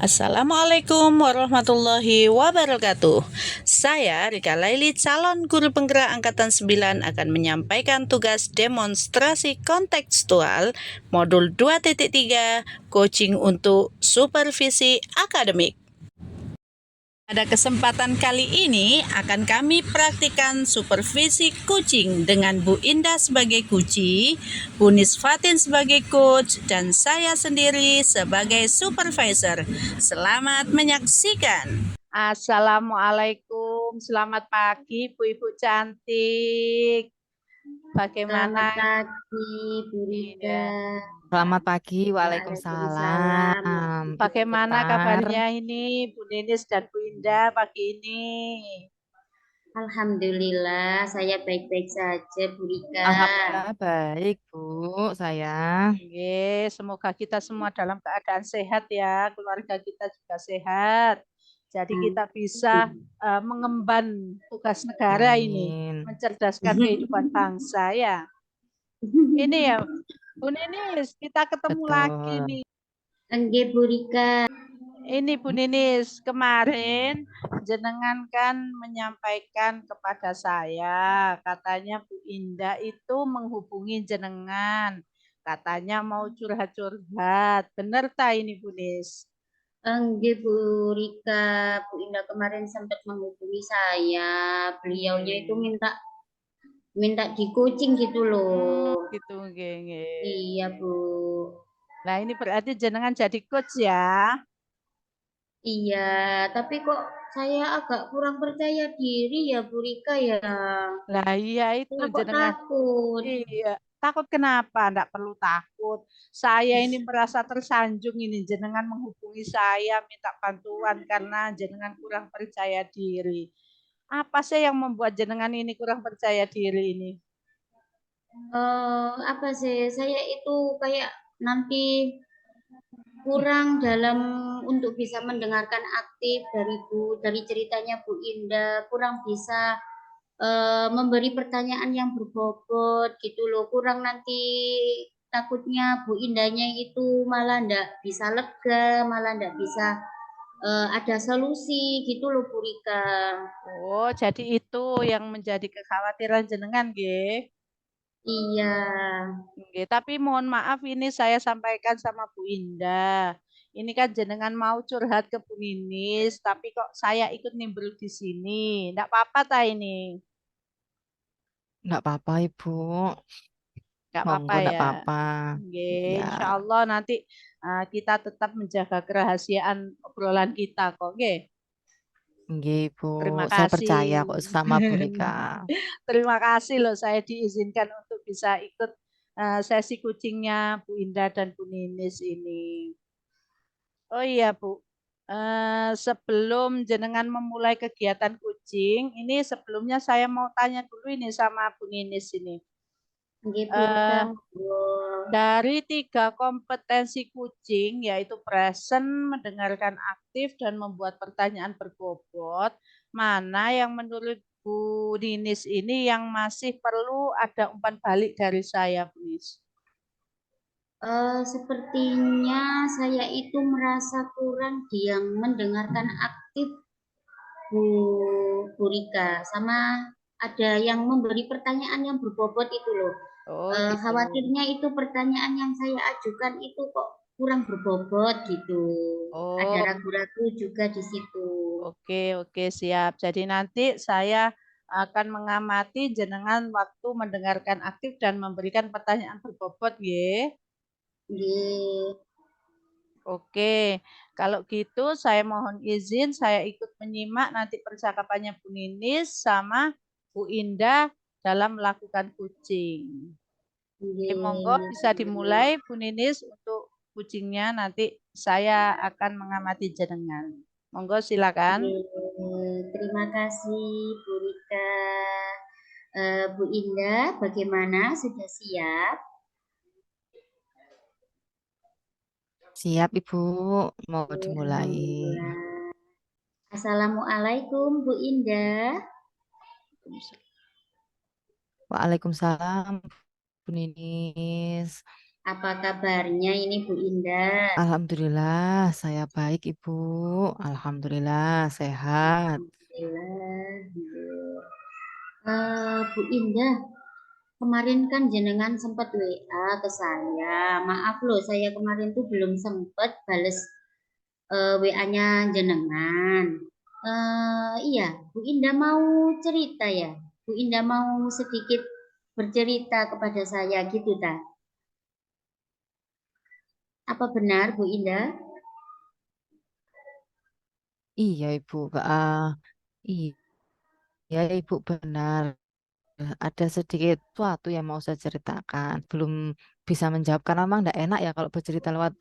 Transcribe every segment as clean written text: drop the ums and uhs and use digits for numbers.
Assalamualaikum warahmatullahi wabarakatuh. Saya Rika Laili, calon guru penggerak Angkatan 9 akan menyampaikan tugas demonstrasi kontekstual modul 2.3 coaching untuk supervisi akademik. Pada kesempatan kali ini akan kami praktikkan supervisi coaching dengan Bu Indah sebagai coachee, Bu Nisfatin sebagai coach, dan saya sendiri sebagai supervisor. Selamat menyaksikan. Assalamualaikum, selamat pagi Bu Ibu cantik. Selamat Bagaimana? pagi, Bu Rika. Iya. Selamat pagi, Waalaikumsalam. Waalaikumsalam. Bagaimana Sebentar. kabarnya ini Bu Ninis dan Bu Indah pagi ini? Alhamdulillah, saya baik-baik saja, Bu Rika. Alhamdulillah baik, Bu. Saya. Oke, semoga kita semua dalam keadaan sehat ya, keluarga kita juga sehat. Jadi kita bisa mengemban tugas negara ini, Amin. mencerdaskan kehidupan bangsa ya. Ini ya, Bu Ninis, kita ketemu lagi Betul. nih. Enggak, Bu Rika. Ini Bu Ninis, kemarin jenengan kan menyampaikan kepada saya, katanya Bu Indah itu menghubungi jenengan, katanya mau curhat-curhat. Bener tak ini Bu Nis? Enggak, Bu Rika. Bu Indah kemarin sempat menghubungi saya. Beliaunya itu minta di coaching gitu loh. Gitu, nggih. Iya, Bu. Nah ini berarti jenengan jadi coach ya? Iya, tapi kok saya agak kurang percaya diri ya, Bu Rika ya. Lah iya itu Saya kok jenengan. takut. Iya, takut kenapa? Enggak perlu takut. Saya ini merasa tersanjung ini jenengan menghubungi saya minta bantuan karena jenengan kurang percaya diri. Apa sih yang membuat jenengan ini kurang percaya diri ini? Apa sih, saya itu kayak nanti kurang dalam untuk bisa mendengarkan aktif dari ceritanya Bu Indah, kurang bisa memberi pertanyaan yang berbobot gitu loh, kurang nanti takutnya Bu Indahnya itu malah ndak bisa lega, malah ndak bisa ada solusi gitu loh Bu Rika. Oh, jadi itu yang menjadi kekhawatiran jenengan, nggih. Iya. Nggih, tapi mohon maaf ini saya sampaikan sama Bu Indah. Ini kan jenengan mau curhat ke Bu Ninis, tapi kok saya ikut nimbrul di sini. Enggak apa-apa ta ini? Enggak apa-apa, Ibu. Enggak apa-apa Monggo, enggak ya. apa-apa. Nggih, Ya, insya Allah nanti kita tetap menjaga kerahasiaan obrolan kita kok, nggih. nggih, Ibu. Terima Saya kasih. percaya kok sama Bu Rika. Terima kasih loh saya diizinkan untuk bisa ikut sesi kucingnya Bu Indah dan Bu Ninis ini. Oh iya Bu, sebelum jenengan memulai kegiatan kucing, ini sebelumnya saya mau tanya dulu ini sama Bu Ninis ini. Nggih Bu Rika. Eh, Monggo. Dari 3 kompetensi kucing, yaitu present, mendengarkan aktif, dan membuat pertanyaan berbobot, mana yang menurut Bu Ninis ini yang masih perlu ada umpan balik dari saya, Bu Nis? Sepertinya saya itu merasa kurang yang mendengarkan aktif Bu, Bu Rika, sama ada yang memberi pertanyaan yang berbobot itu loh. Oh gitu. Khawatirnya itu pertanyaan yang saya ajukan itu kok kurang berbobot gitu. Ada Oh, ragu-ragu juga di situ. oke, siap. Jadi nanti saya akan mengamati jenengan waktu mendengarkan aktif dan memberikan pertanyaan berbobot, ya. Nggih. Oke, kalau gitu saya mohon izin saya ikut menyimak nanti percakapannya Bu Ninis sama Bu Indah dalam melakukan kucing. Oke, monggo Nggih. bisa dimulai Bu Ninis untuk kucingnya nanti saya akan mengamati jenengan. Monggo silakan. Nggih. Terima kasih Bu Rika. Bu Indah, bagaimana? Sudah siap? Siap, Ibu. Mau dimulai. Alhamdulillah. Assalamualaikum Bu Indah. Waalaikumsalam, Bu Ninis. Apa kabarnya ini Bu Indah? Alhamdulillah, saya baik, Ibu. Alhamdulillah, sehat. Alhamdulillah. Bu Indah, kemarin kan jenengan sempat WA ke saya. Maaf loh, saya kemarin tuh belum sempat bales WA-nya jenengan. Iya, Bu Indah mau cerita ya? Bu Indah mau sedikit bercerita kepada saya gitu, ta? Apa benar, Bu Indah? Iya, Ibu. Iya, Ibu benar. Ada sedikit sesuatu yang mau saya ceritakan. Belum bisa menjawab karena memang tidak enak ya kalau bercerita lewat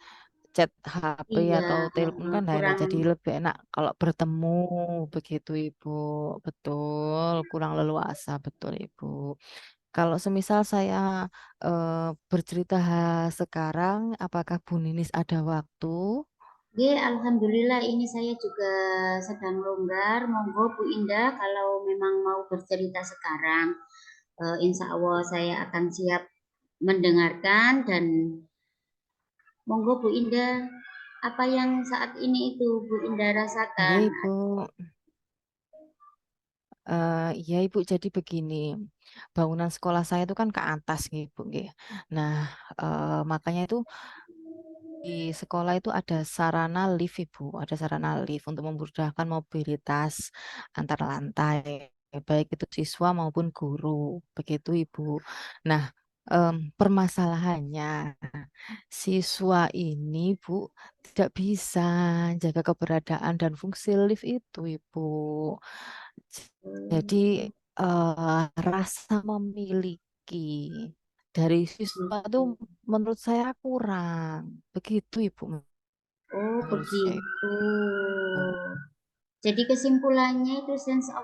chat HP Iya, atau telepon kan tidak enak. kurang. Jadi lebih enak kalau bertemu begitu, Ibu. Betul, kurang leluasa, betul, Ibu. Kalau semisal saya bercerita sekarang, apakah Bu Ninis ada waktu? Oke, alhamdulillah ini saya juga sedang longgar. Monggo Bu Indah kalau memang mau bercerita sekarang, insya Allah saya akan siap mendengarkan dan monggo Bu Indah, apa yang saat ini itu Bu Indah Iya, rasakan? Ibu. Iya, Ibu. Jadi begini, bangunan sekolah saya itu kan ke atas, nih, Ibu. Nggih. Nah, makanya itu di sekolah itu ada sarana lift, Ibu. Ada sarana lift untuk memudahkan mobilitas antar lantai, baik itu siswa maupun guru. Begitu, Ibu. Nah, permasalahannya siswa ini, Bu, tidak bisa jaga keberadaan dan fungsi lift itu, Ibu. Jadi Hmm, rasa memiliki dari siswa itu gitu. menurut saya kurang. Begitu, Ibu, Oh, menurut saya, begitu. Ibu. Jadi kesimpulannya itu sense of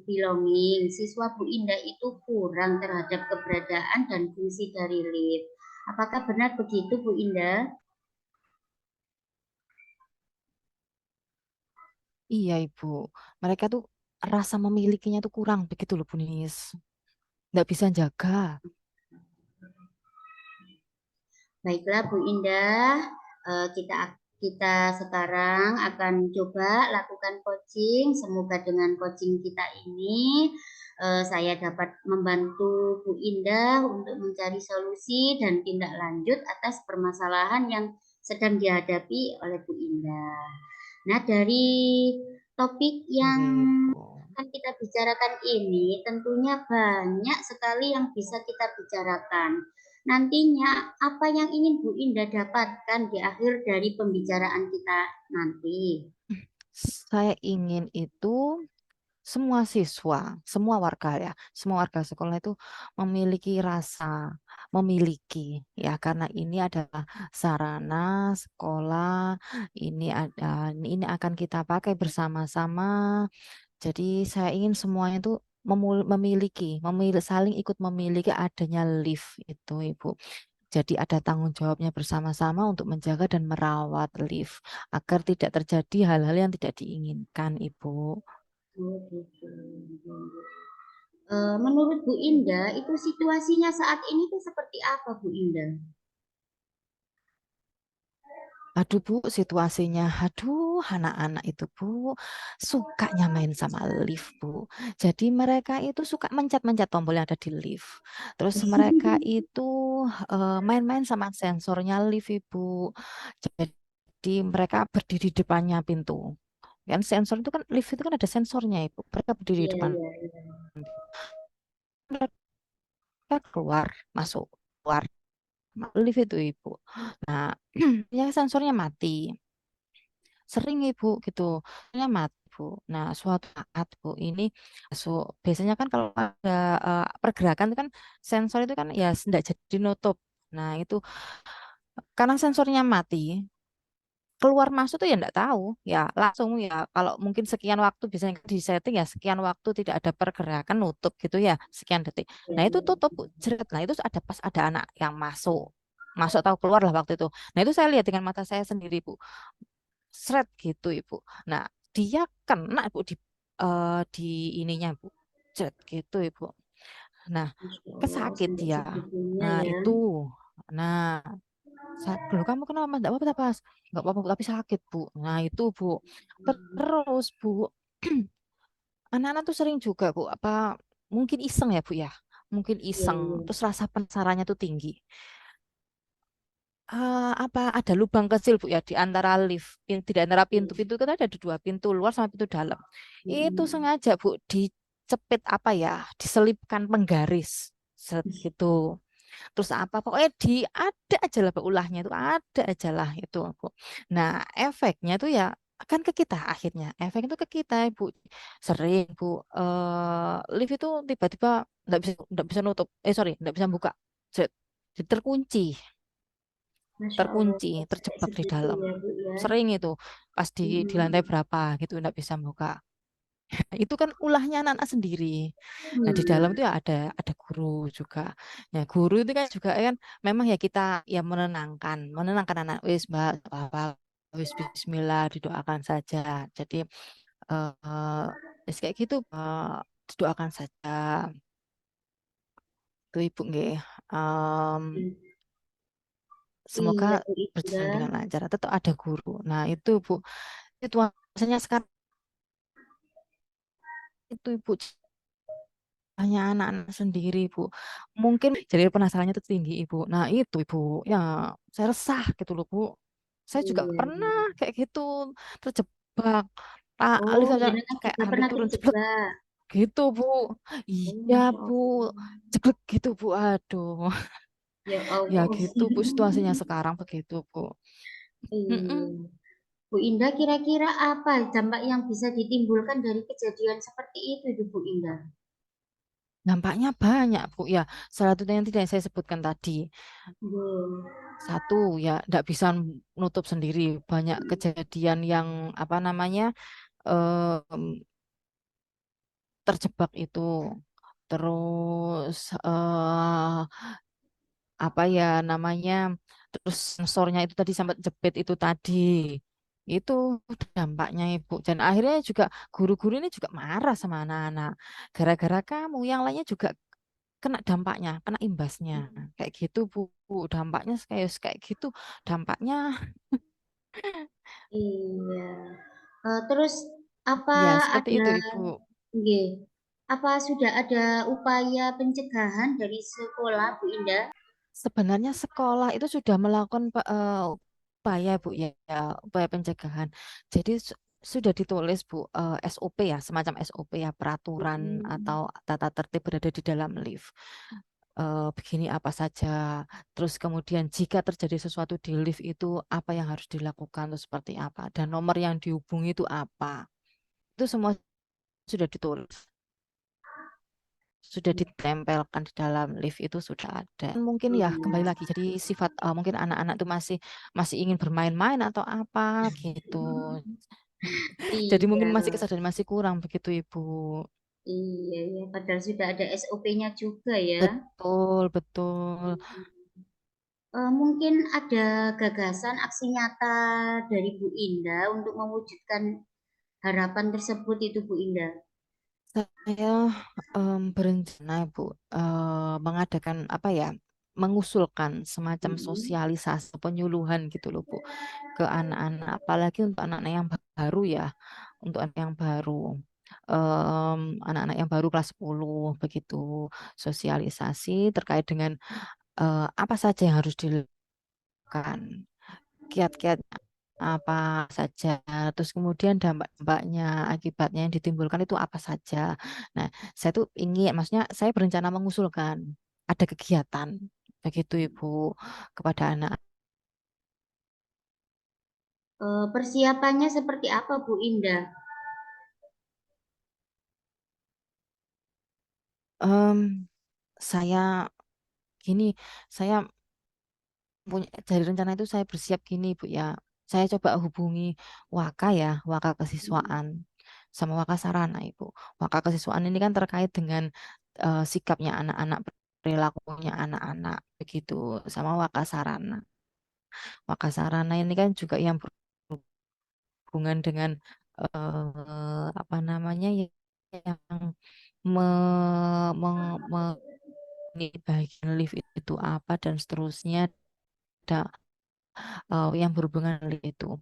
belonging. Siswa Bu Indah itu kurang terhadap keberadaan dan fungsi dari lift. Apakah benar begitu Bu Indah? Iya, Ibu. Mereka tuh rasa memilikinya tuh kurang begitu loh, Bu Nis. Nggak bisa jaga. Baiklah Bu Indah, kita sekarang akan coba lakukan coaching. Semoga dengan coaching kita ini saya dapat membantu Bu Indah untuk mencari solusi dan tindak lanjut atas permasalahan yang sedang dihadapi oleh Bu Indah. Nah, dari topik yang Iya, Ibu. akan kita bicarakan ini tentunya banyak sekali yang bisa kita bicarakan. Nantinya apa yang ingin Bu Indah dapatkan di akhir dari pembicaraan kita nanti? Saya ingin itu semua siswa, semua warga ya, semua warga sekolah itu memiliki rasa memiliki ya karena ini adalah sarana sekolah, ini akan kita pakai bersama-sama. Jadi saya ingin semuanya itu saling ikut memiliki adanya lift itu, Ibu. Jadi ada tanggung jawabnya bersama-sama untuk menjaga dan merawat lift agar tidak terjadi hal-hal yang tidak diinginkan, Ibu. Oh, gitu. Menurut Bu Indah, itu situasinya saat ini tuh seperti apa Bu Indah? Aduh, Bu, situasinya, aduh, anak-anak itu, Bu, sukanya main sama lift, Bu. Jadi mereka itu suka mencet-mencet tombol yang ada di lift. Terus mereka itu main-main sama sensornya lift, Ibu. Jadi mereka berdiri di depannya pintu. Kan sensor itu kan, lift itu kan ada sensornya, Ibu. Mereka berdiri di Iya, depan iya, iya. mereka keluar, masuk, keluar. Lift itu, Ibu. Nah, ya sensornya mati. Sering Ibu gitu. Sensornya mati, Bu. Nah, suatu saat Bu ini biasanya kan kalau ada pergerakan itu kan sensor itu kan ya tidak jadi nutup. Nah, itu karena sensornya mati, keluar masuk tuh ya enggak tahu. Ya, langsung ya kalau mungkin sekian waktu biasanya di setting ya sekian waktu tidak ada pergerakan nutup gitu ya, sekian detik. Iya, Nah, itu iya. tutup, Bu. Jeret. Nah, itu ada pas ada anak yang masuk. Masuk tahu keluar lah waktu itu. Nah, itu saya lihat dengan mata saya sendiri, Bu. Seret gitu, Ibu. Nah, dia kena, Bu, di ininya, Bu. Seret gitu, Ibu. Nah, Masya Allah, kesakit sampai dia. segitunya Nah, ya. itu. Nah, dulu kamu kenapa Mas? Nggak apa-apa, Pas. Nggak apa-apa, Bu, tapi sakit, Bu. Nah, itu, Bu. Terus, Bu, anak-anak tuh sering juga, Bu, apa mungkin iseng ya, Bu ya? Mungkin Iya, iseng, iya. terus rasa penasarannya tuh tinggi. Apa ada lubang kecil Bu ya di antara lift, di antara pintu-pintu kita ada dua pintu luar sama pintu dalam. Itu Mm-mm. sengaja Bu dicepit apa ya, diselipkan penggaris set gitu. Terus apa pokoknya ada aja lah ulahnya itu ada aja lah itu Bu. Nah, efeknya tuh ya kan ke kita akhirnya. Efek itu ke kita Bu. Sering Bu lift itu tiba-tiba nggak bisa nutup. Sorry, nggak bisa buka. Set. Terkunci, Masya Allah, terkunci, sampai terjebak di segitu dalam. ya Bu ya. Sering itu pas di lantai Mm-mm. berapa gitu nggak bisa buka. Itu kan ulahnya anak-anak sendiri. Nah, di dalam Iya. itu ya ada guru juga. Ya, guru itu kan juga kan memang ya kita ya menenangkan anak wis Mbak, nggak apa-apa, wis bismillah didoakan saja. Jadi wis kayak gitu didoakan saja. Itu Ibu nggih. Em, Semoga Iya Bu berjalan Indah. dengan lancar. Tetap ada guru. Nah, itu Bu. Situasinya sekarang itu Ibu hanya anak-anak sendiri Ibu. Mungkin jadi penasarannya itu tinggi Ibu. Nah, itu Ibu. Ya, saya resah gitu loh Bu. Saya juga Iya, pernah iya. kayak gitu terjebak. Pak Oh, Alif aja jenengan kayak juga hampir pernah turun jeblek terjebak. gitu Bu. Oh, Iya Masya Bu. Allah. Jeblek gitu Bu. Aduh. Ya Ya Allah. gitu Bu situasinya sekarang begitu Bu. Iya. Mm-mm. Bu Indah, kira-kira apa dampak yang bisa ditimbulkan dari kejadian seperti itu, Bu Indah? Dampaknya banyak Bu. Ya, salah satu yang tidak saya sebutkan tadi. Iya. Satu ya tidak bisa nutup sendiri banyak kejadian yang apa namanya terjebak itu terus apa ya namanya terus sensornya itu tadi sampai jepit itu tadi itu dampaknya Ibu dan akhirnya juga guru-guru ini juga marah sama anak-anak gara-gara kamu yang lainnya juga kena dampaknya kena imbasnya kayak gitu Bu. Dampaknya kayak gitu dampaknya Iya. Terus apa ya seperti ada, itu Ibu. nggih, apa sudah ada upaya pencegahan dari sekolah, Bu Indah? Sebenarnya sekolah itu sudah melakukan upaya Bu ya, ya, upaya pencegahan. Jadi sudah ditulis Bu SOP ya, semacam SOP ya, peraturan Hmm. atau tata tertib berada di dalam lift. Begini apa saja. Terus kemudian jika terjadi sesuatu di lift itu apa yang harus dilakukan atau seperti apa dan nomor yang dihubungi itu apa. Itu semua sudah ditulis. Sudah ditempelkan di dalam lift itu sudah ada. Mungkin ya kembali lagi jadi sifat mungkin anak-anak tuh masih masih ingin bermain-main atau apa gitu. Jadi Iya, mungkin masih kesadaran masih kurang begitu Ibu. iya, iya. Padahal sudah ada SOP-nya juga ya. Betul, betul. Mungkin ada gagasan aksi nyata dari Bu Indah untuk mewujudkan harapan tersebut itu Bu Indah. Saya berencana Ibu mengadakan apa ya? Mengusulkan semacam Mm-mm. sosialisasi penyuluhan gitu loh Bu ke anak-anak apalagi untuk anak-anak yang baru ya untuk anak yang baru anak-anak yang baru kelas 10 begitu sosialisasi terkait dengan apa saja yang harus dilakukan kiat-kiat apa saja terus kemudian dampak-dampaknya akibatnya yang ditimbulkan itu apa saja nah saya tuh ingin maksudnya saya berencana mengusulkan ada kegiatan begitu Ibu kepada anak. Persiapannya seperti apa Bu Indah? Em, saya gini saya punya dari rencana itu saya bersiap gini Bu ya. Saya coba hubungi Waka ya, Waka kesiswaan sama Waka sarana Ibu. Waka kesiswaan ini kan terkait dengan sikapnya anak-anak, perilakunya anak-anak begitu sama Waka sarana. Waka sarana ini kan juga yang berhubungan dengan apa namanya yang me, ini bagian lift itu apa dan seterusnya, ada yang berhubungan dengan itu.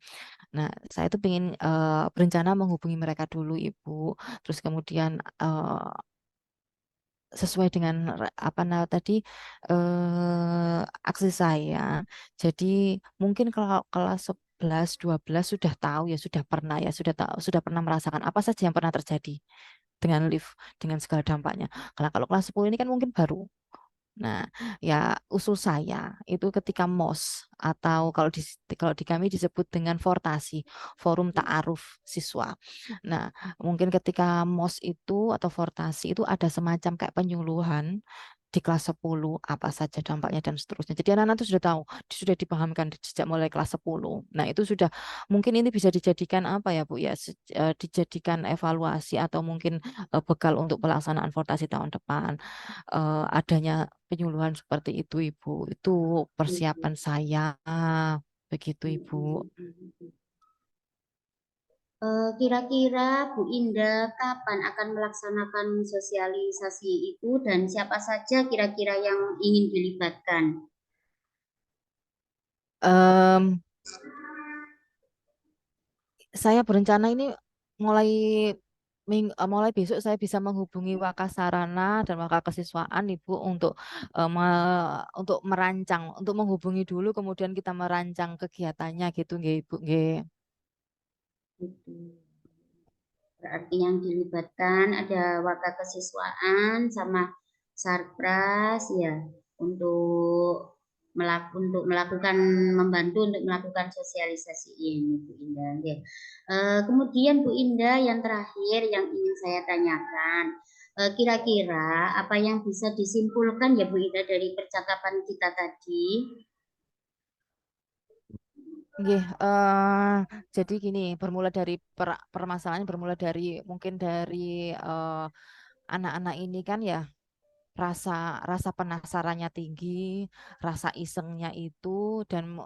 Nah, saya tuh pengen berencana menghubungi mereka dulu, Ibu. Terus kemudian sesuai dengan apa nama tadi aksi saya. Jadi mungkin kalau kelas 11, 12 sudah tahu ya, sudah pernah ya, sudah tahu, sudah pernah merasakan apa saja yang pernah terjadi dengan lift, dengan segala dampaknya. Karena kalau kelas 10 ini kan mungkin baru. Nah, ya usul saya itu ketika MOS atau kalau di kami disebut dengan fortasi, forum ta'aruf siswa. Nah, mungkin ketika MOS itu atau fortasi itu ada semacam kayak penyuluhan di kelas 10 apa saja dampaknya dan seterusnya. Jadi anak-anak itu sudah tahu, sudah dipahamkan sejak mulai kelas 10. Nah, itu sudah mungkin ini bisa dijadikan apa ya, Bu ya, dijadikan evaluasi atau mungkin bekal untuk pelaksanaan fortasi tahun depan. Adanya penyuluhan seperti itu, Ibu. Itu persiapan saya. Begitu, Ibu. Kira-kira Bu Indah kapan akan melaksanakan sosialisasi itu dan siapa saja kira-kira yang ingin dilibatkan? Em, saya berencana ini mulai mulai besok saya bisa menghubungi Wakasarana dan Wakakesiswaan, Ibu, untuk merancang, untuk menghubungi dulu kemudian kita merancang kegiatannya gitu nggih, Ibu nggih. Gitu. Berarti yang dilibatkan ada Wakakesiswaan sama Sarpras ya untuk melakukan membantu untuk melakukan sosialisasi ini Bu Indah. Ya. Kemudian Bu Indah yang terakhir yang ingin saya tanyakan, kira-kira apa yang bisa disimpulkan ya Bu Indah dari percakapan kita tadi? Nggih, jadi gini, bermula dari permasalahan bermula dari mungkin dari eh, anak-anak ini kan ya rasa rasa penasarannya tinggi, rasa isengnya itu dan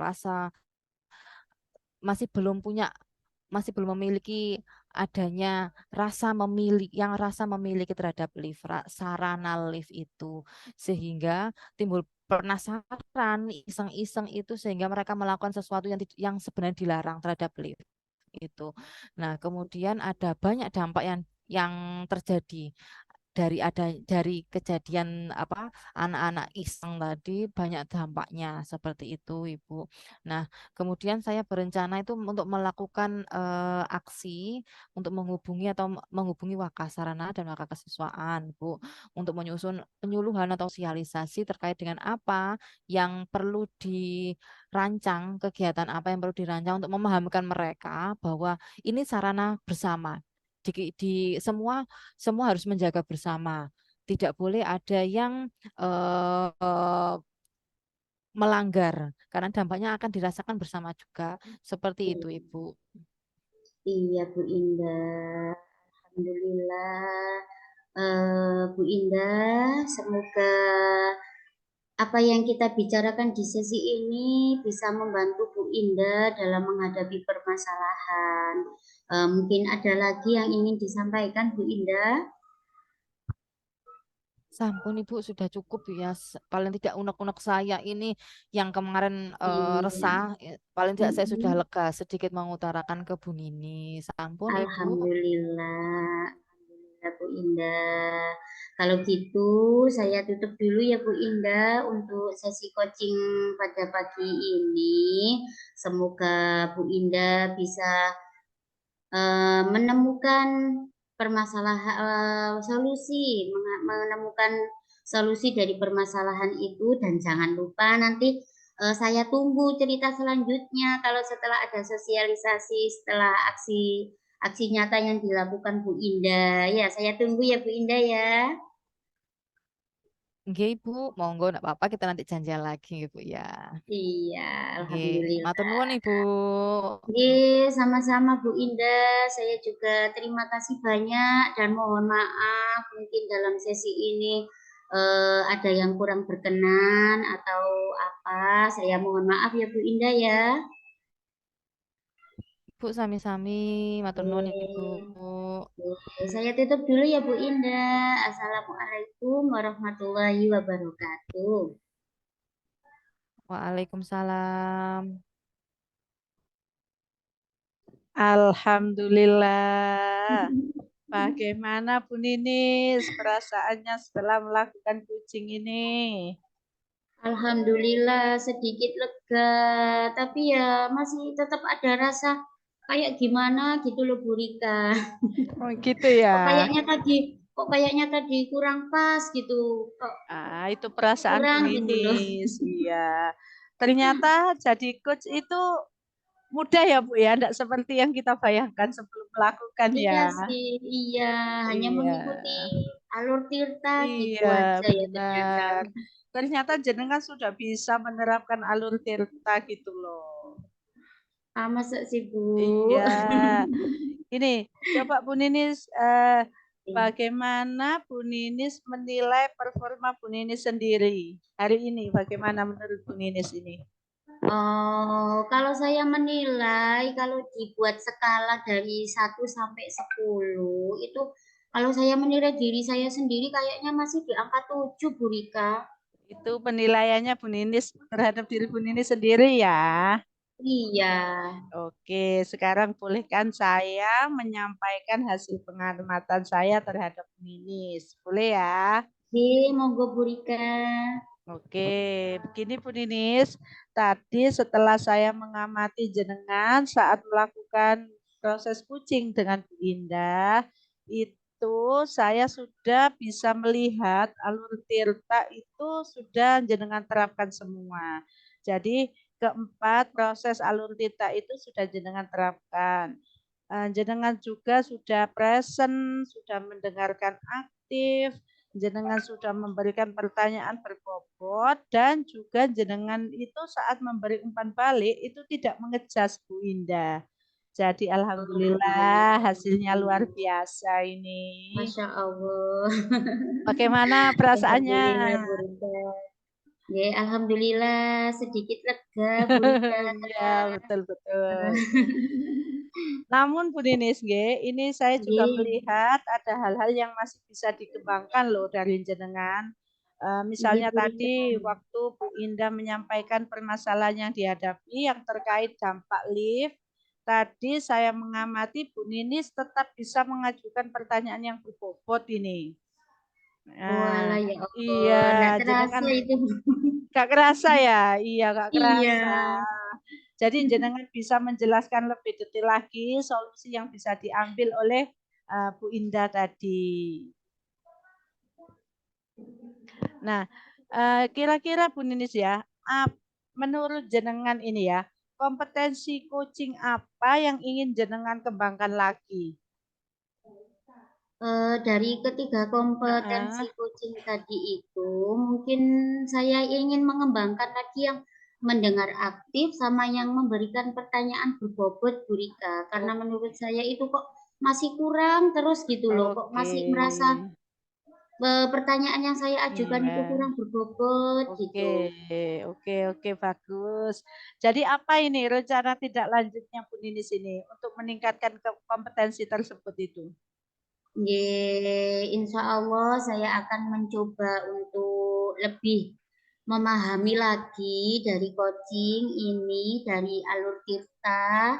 rasa masih belum memiliki adanya rasa memiliki terhadap lift, sarana lift itu sehingga timbul penasaran, iseng-iseng itu sehingga mereka melakukan sesuatu yang sebenarnya dilarang terhadap lift itu. Nah, kemudian ada banyak dampak yang terjadi dari kejadian apa anak-anak iseng tadi, banyak dampaknya seperti itu, Ibu. Nah, kemudian saya berencana itu untuk melakukan aksi untuk menghubungi Wakasarana dan Wakakesiswaan, Bu, untuk menyusun penyuluhan atau sosialisasi terkait dengan apa yang perlu dirancang, kegiatan apa yang perlu dirancang untuk memahamkan mereka bahwa ini sarana bersama. Semua harus menjaga bersama. Tidak boleh ada yang eh, melanggar karena dampaknya akan dirasakan bersama juga. Seperti itu, Ibu. Iya Bu Indah, Alhamdulillah. Bu Indah, semoga apa yang kita bicarakan di sesi ini bisa membantu Bu Indah dalam menghadapi permasalahan. Mungkin ada lagi yang ingin disampaikan Bu Indah? Sampun Ibu sudah cukup ya. Paling tidak unek-unek saya ini yang kemarin Iya. resah, paling tidak saya sudah Mm-mm. lega sedikit mengutarakan ke Bu Nini. Sampun Ibu. Alhamdulillah, Alhamdulillah Bu Indah. Kalau gitu saya tutup dulu ya Bu Indah untuk sesi coaching pada pagi ini. Semoga Bu Indah bisa menemukan solusi, menemukan solusi dari permasalahan itu dan jangan lupa nanti saya tunggu cerita selanjutnya kalau setelah ada sosialisasi, setelah aksi aksi nyata yang dilakukan Bu Indah. Ya, saya tunggu ya Bu Indah ya. Nggih, Ibu, monggo enggak apa-apa kita nanti janjian lagi Ibu ya. Iya, Nggih, matur Alhamdulillah. nuwun Ibu. Oke, sama-sama Bu Indah. Saya juga terima kasih banyak dan mohon maaf mungkin dalam sesi ini ada yang kurang berkenan atau apa. Saya mohon maaf ya Bu Indah ya. Bu, sami-sami, matur nuwun Ibu. Saya tutup dulu ya Bu Indah. Assalamualaikum warahmatullahi wabarakatuh. Waalaikumsalam. Alhamdulillah. Bagaimana Bu Ninis perasaannya setelah melakukan coaching ini? Alhamdulillah sedikit lega, tapi ya masih tetap ada rasa kayak gimana gitu loh Bu Rika. Oh gitu Kok ya. kayaknya tadi kurang pas gitu. Kok Itu perasaan Bu kurang gitu loh. Ninis. Iya. Ternyata jadi coach itu mudah ya Bu ya, tidak seperti yang kita bayangkan sebelum melakukan Iya ya. sih, iya. Hanya Iya. mengikuti alur tirta gitu Iya, aja ya ternyata. benar. Ternyata jenengan sudah bisa menerapkan alur tirta gitu loh. Ah, masa sih Bu? Iya. Ini coba Bu Ninis, bagaimana Bu Ninis menilai performa Bu Ninis sendiri hari ini? Bagaimana menurut Bu Ninis ini? Oh, kalau saya menilai, kalau dibuat skala dari 1 sampai 10, itu kalau saya menilai diri saya sendiri kayaknya masih di angka 7, Bu Rika. Itu penilaiannya Bu Ninis terhadap diri Bu Ninis sendiri ya. Iya. Oke, sekarang bolehkan saya menyampaikan hasil pengamatan saya terhadap Bu Ninis. Boleh ya? Monggo Bu Rika. Oke, begini Bu Ninis. Tadi setelah saya mengamati jenengan saat melakukan proses kucing dengan Bu Indah, itu saya sudah bisa melihat alur tirta itu sudah jenengan terapkan semua. Jadi keempat proses alur tirta itu sudah jenengan terapkan. Jenengan juga sudah present, sudah mendengarkan aktif, jenengan sudah memberikan pertanyaan berbobot dan juga jenengan itu saat memberi umpan balik itu tidak mengejas Bu Indah. Jadi alhamdulillah hasilnya luar biasa ini. Masya Allah. Bagaimana perasaannya? Alhamdulillah Bu Rika. Alhamdulillah sedikit lega Bu Rika. Iya, betul-betul. Namun Bu Ninis, ini saya juga Nggih, melihat ada hal-hal yang masih bisa dikembangkan loh dari jenengan. nggih Misalnya Bu Rika. tadi waktu Bu Indah menyampaikan permasalahan yang dihadapi yang terkait dampak lift, tadi saya mengamati Bu Ninis tetap bisa mengajukan pertanyaan yang berbobot ini. Nah, Walah ya iya, Allah, nggak jenengan terasa itu. gak kerasa ya? Iya, gak Iya, kerasa. Jadi jenengan bisa menjelaskan lebih detail lagi solusi yang bisa diambil oleh Bu Indah tadi. Nah, kira-kira Bu Ninis ya, menurut jenengan ini ya, kompetensi coaching apa yang ingin jenengan kembangkan lagi? dari ketiga kompetensi Heeh. coaching tadi itu, mungkin saya ingin mengembangkan lagi yang mendengar aktif sama yang memberikan pertanyaan berbobot Bu Rika. Karena menurut Oke. saya itu kok masih kurang terus gitu loh, kok Oke. masih merasa pertanyaan yang saya ajukan itu Iya. kurang berbobot Oke, gitu. oke, bagus. Jadi apa ini rencana tidak lanjutnya Bu Ninis ini untuk meningkatkan kompetensi tersebut itu? Insya Allah saya akan mencoba untuk lebih memahami lagi dari coaching ini, dari alur tirta,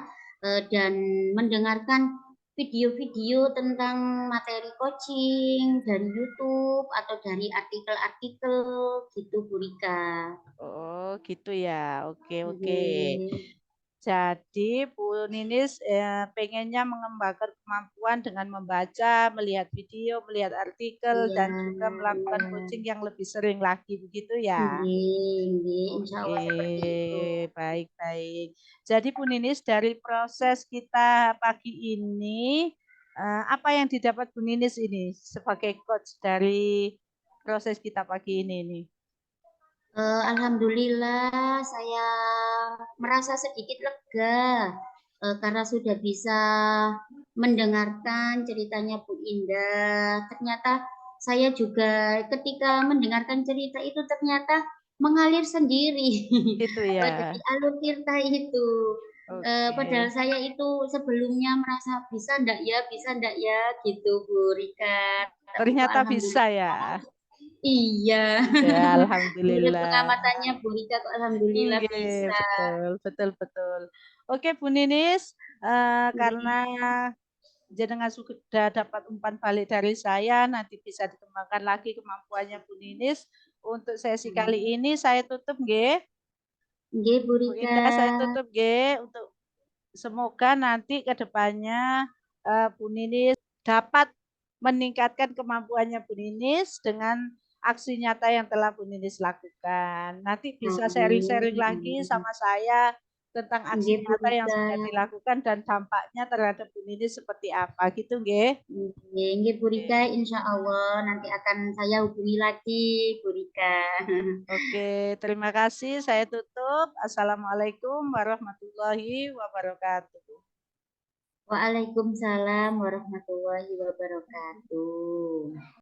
dan mendengarkan video-video tentang materi coaching dari YouTube atau dari artikel-artikel gitu Bu Rika. Oh, gitu ya. Oke, oke. Nggih. Jadi Bu Ninis pengennya mengembangkan kemampuan dengan membaca, melihat video, melihat artikel, Iya, dan juga melakukan iya. coaching yang lebih sering lagi, begitu ya? Nggih, insya Oke, Allah seperti itu. baik-baik. Jadi Bu Ninis dari proses kita pagi ini, apa yang didapat Bu Ninis ini sebagai coach dari proses kita pagi ini nih? Alhamdulillah saya merasa sedikit lega karena sudah bisa mendengarkan ceritanya Bu Indah. Ternyata saya juga ketika mendengarkan cerita itu ternyata mengalir sendiri Gitu ya. dari alur cerita itu. Oke. Padahal saya itu sebelumnya merasa bisa ndak ya, gitu Bu Rika. Tapi kok Ternyata bisa ya. alhamdulillah, iya. Ya, Menurut alhamdulillah. pengamatannya Bu Rika kok alhamdulillah Nggih, bisa. betul, betul, betul. Oke, Bu Ninis, karena Nggih, jenengan sudah dapat umpan balik dari saya, nanti bisa dikembangkan lagi kemampuannya Bu Ninis. Untuk sesi kali ini saya tutup nggih. nggih Bu Bu Rika. Indah saya tutup nggih untuk semoga nanti ke depannya Bu Ninis dapat meningkatkan kemampuannya Bu Ninis dengan aksi nyata yang telah Bu Ninis lakukan. Nanti bisa sharing-sharing Amin, lagi amin. sama saya tentang aksi Nggih Bu nyata yang Rika. sudah dilakukan dan dampaknya terhadap Bu Ninis seperti apa gitu nggih. Nggih, nggih Bu Rika, insya Allah nanti akan saya hubungi lagi Bu Rika. Oke, terima kasih. Saya tutup. Assalamualaikum warahmatullahi wabarakatuh. Waalaikumsalam warahmatullahi wabarakatuh.